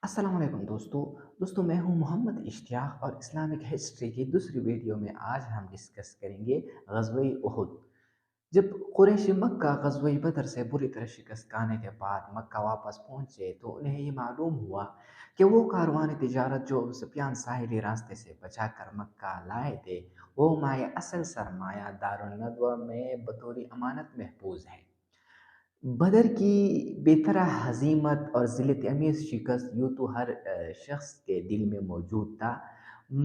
अस्सलाम वालेकुम दोस्तों मैं हूं मोहम्मद इश्तियाक और इस्लामिक हिस्ट्री की दूसरी वीडियो में आज हम डिस्कस करेंगे ग़ज़वे उहुद। जब कुरैश मक्का ग़ज़वे बदर से बुरी तरह शिकस्त खाने के बाद मक्का वापस पहुंचे तो उन्हें ये मालूम हुआ कि वो कारवान तिजारत जो सुफियान साहिली रास्ते से बचाकर मक्का लाए थे वो माए असल सरमाया दारुन नदवा में बतौरी अमानत महफूज है। बदर की बेतरह हज़ीमत और ज़िल्लत अमीज़ शिकस्त यूँ तो हर शख़्स के दिल में मौजूद था,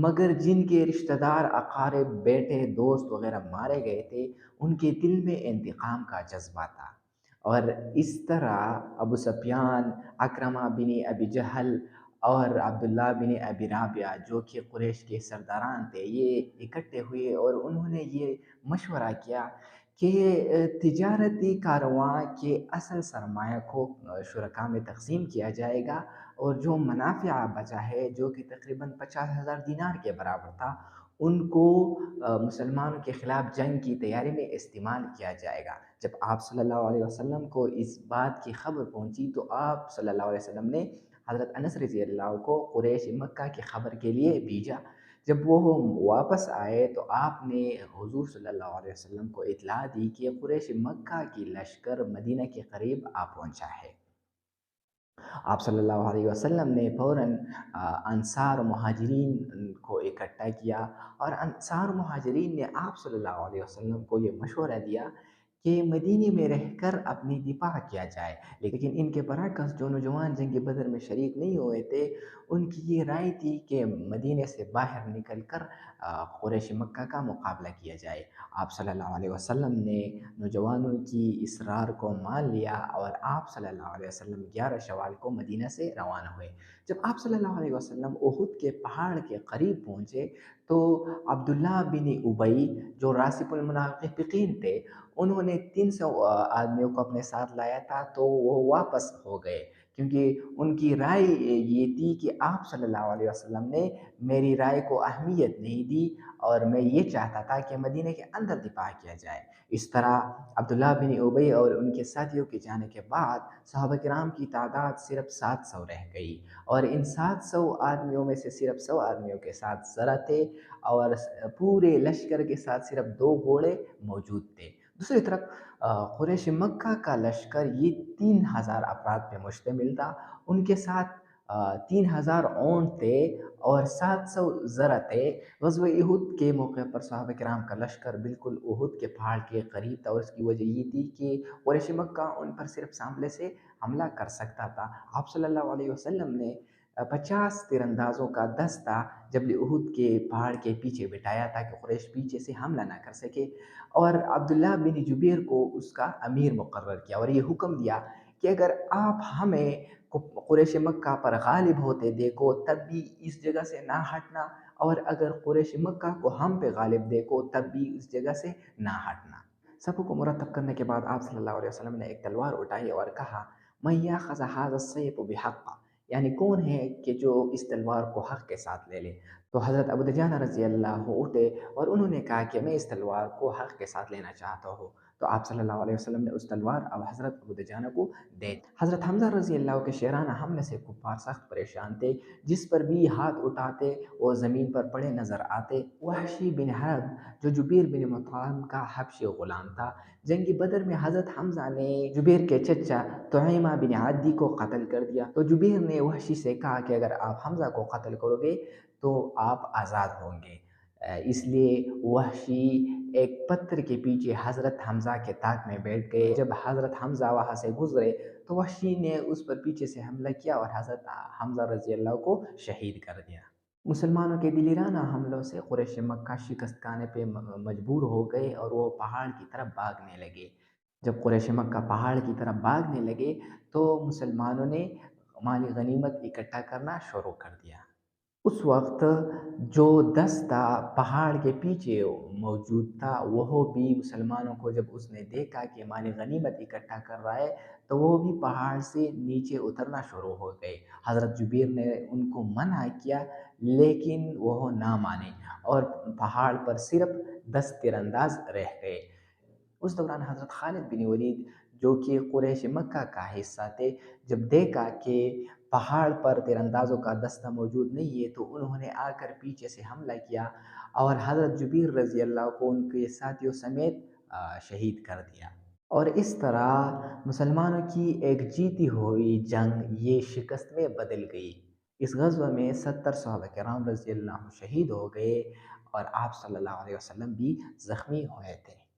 मगर जिनके रिश्तेदार, अक़ारिब, बेटे, दोस्त वग़ैरह मारे गए थे, उनके दिल में इंतक़ाम का जज़्बा था। और इस तरह अबू सुफ़ियान, अकरमा बिन अबी जहल और अब्दुल्ला बिन अबी राबिया जो कि कुरैश के सरदारान थे, ये इकट्ठे हुए और उन्होंने ये मशवरा किया कि तिजारती कारवां के असल सरमाया को शुरका में तक़सीम किया जाएगा और जो मुनाफ़िआ बचा है जो कि तकरीबन 50,000 दीनार के बराबर था, उनको मुसलमानों के ख़िलाफ़ जंग की तैयारी में इस्तेमाल किया जाएगा। जब आप सल्लल्लाहु अलैहि वसल्लम को इस बात की खबर पहुंची तो आप सल्लल्लाहु अलैहि वसल्लम ने हज़रत अनस रज़ी अल्लाह को कुरैश मक्का की खबर के लिए भेजा। जब वो वापस आए तो आपने हुज़ूर सल्लल्लाहु अलैहि वसल्लम को इत्तला दी कि कुरैश मक्का की लश्कर मदीना के करीब आ पहुंचा है। आप सल्लल्लाहु अलैहि वसल्लम ने फ़ौरन अंसार और मुहाजिरीन को इकट्ठा किया और अंसार और मुहाजिरीन ने आप सल्लल्लाहु अलैहि वसल्लम को ये मशवरा दिया कि मदीने में रहकर अपनी दिफा किया जाए। लेकिन इनके बरअक्स जो नौजवान जंग बदर में शरीक नहीं हुए थे, उनकी ये राय थी कि मदीने से बाहर निकल कर कुरैश मक्का का मुकाबला किया जाए। आप सल्लल्लाहु अलैहि वसल्लम ने नौजवानों की इसरार को मान लिया और आप सल्लल्लाहु अलैहि वसल्लम 11 शवाल को मदीना से रवाना हुए। जब आप सल्लल्लाहु अलैहि वसल्लम उहुद के पहाड़ के करीब पहुँचे तो अब्दुल्ला बिन उबई जो रासिबुल मुनाफ़िक़ीन थे, उन्होंने 300 आदमियों को अपने साथ लाया था तो वो वापस हो गए क्योंकि उनकी राय ये थी कि आप सल्लल्लाहु अलैहि वसल्लम ने मेरी राय को अहमियत नहीं दी और मैं ये चाहता था कि मदीने के अंदर दिफा किया जाए। इस तरह अब्दुल्ला बिन उबई और उनके साथियों के जाने के बाद सहाबा किराम की तादाद सिर्फ 700 रह गई और इन 700 आदमियों में से सिर्फ 100 आदमियों के साथ ज़रा थे और पूरे लश्कर के साथ सिर्फ 2 घोड़े मौजूद थे। दूसरी तरफ कुरैश मक्का का लश्कर ये 3000 अफराद पे मुश्तमिल था। उनके साथ 3000 ऊँट थे और 700 ज़रा थे। ग़ज़वे उहुद के मौके पर सहाबा किराम का लश्कर बिल्कुल उहुद के पहाड़ के करीब था और इसकी वजह ये थी कि कुरैश मक्का उन पर सिर्फ सामने से हमला कर सकता था। आप सल्लल्लाहु अलैहि वसल्लम ने 50 तीरंदाजों का दस्ता जबल उहुद के पहाड़ के पीछे बिठाया ताकि कुरैश पीछे से हमला ना कर सके और अब्दुल्ला बिन जुबैर को उसका अमीर मुकर्रर किया और ये हुक्म दिया कि अगर आप हमें कुरैश मक्का पर गालिब होते देखो तब भी इस जगह से ना हटना और अगर कुरैश मक्का को हम पे गालिब देखो तब भी इस जगह से ना हटना। सबको मुरतब करने के बाद आप सल्लल्लाहु अलैहि वसल्लम ने एक तलवार उठाई और कहा, मैं याखज़ हाज़ा सैफ बिहक़्क़, यानी कौन है कि जो इस तलवार को हक़ के साथ ले ले। तो हज़रत अबू दुजाना रज़ी अल्लाह उठे और उन्होंने कहा कि मैं इस तलवार को हक़ के साथ लेना चाहता हूँ। तो आप सल्लल्लाहु अलैहि वसल्लम ने उस तलवार अब हज़रत अबू दुजाना को दे दी। हज़रत हमज़ा रज़ी अल्लाह के शेराना हमले से कुफ़ार सख्त परेशान थे, जिस पर भी हाथ उठाते वो ज़मीन पर पड़े नज़र आते। वहशी बिन हर्ब जो जुबैर बिन मुतअम का हबशी ग़ुलाम था, जंग बदर में हज़रत हमज़ा ने जुबैर के चचा तुऐमा बिन अदी को कत्ल कर दिया। तो जुबैर ने वहशी से कहा कि अगर आप हमज़ा को कत्ल करोगे तो आप आज़ाद होंगे। इसलिए वहशी एक पत्थर के पीछे हज़रत हमज़ा के ताक में बैठ गए। जब हज़रत हमज़ा वहाँ से गुज़रे तो वहशी ने उस पर पीछे से हमला किया और हज़रत हमज़ा रज़ी अल्लाह को शहीद कर दिया। मुसलमानों के दिलीराना हमलों से कुरैश मक्का शिकस्त खाने पे मजबूर हो गए और वो पहाड़ की तरफ भागने लगे। जब कुरैश मक्का पहाड़ की तरफ भागने लगे तो मुसलमानों ने माल गनीमत इकट्ठा करना शुरू कर दिया। उस वक़्त जो दस्ता पहाड़ के पीछे मौजूद था, वह भी मुसलमानों को जब उसने देखा कि माल गनीमत इकट्ठा कर रहा है, तो वो भी पहाड़ से नीचे उतरना शुरू हो गए। हज़रत जुबैर ने उनको मना किया, लेकिन वह ना माने और पहाड़ पर सिर्फ़ 10 तीरंदाज़ रह गए। उस दौरान हज़रत खालिद बिन वलीद जो कि कुरैश मक्का का हिस्सा थे, जब देखा कि پہاڑ پر تیر اندازوں کا دستہ موجود نہیں ہے تو انہوں نے آ کر پیچھے سے حملہ کیا اور حضرت جبیر رضی اللہ کو ان کے ساتھیوں سمیت شہید کر دیا۔ اور اس طرح مسلمانوں کی ایک جیتی ہوئی جنگ یہ شکست میں بدل گئی۔ اس غزوہ میں 70 صحابہ کرام رضی اللہ عنہ شہید ہو گئے اور آپ صلی اللہ علیہ وسلم بھی زخمی ہوئے تھے۔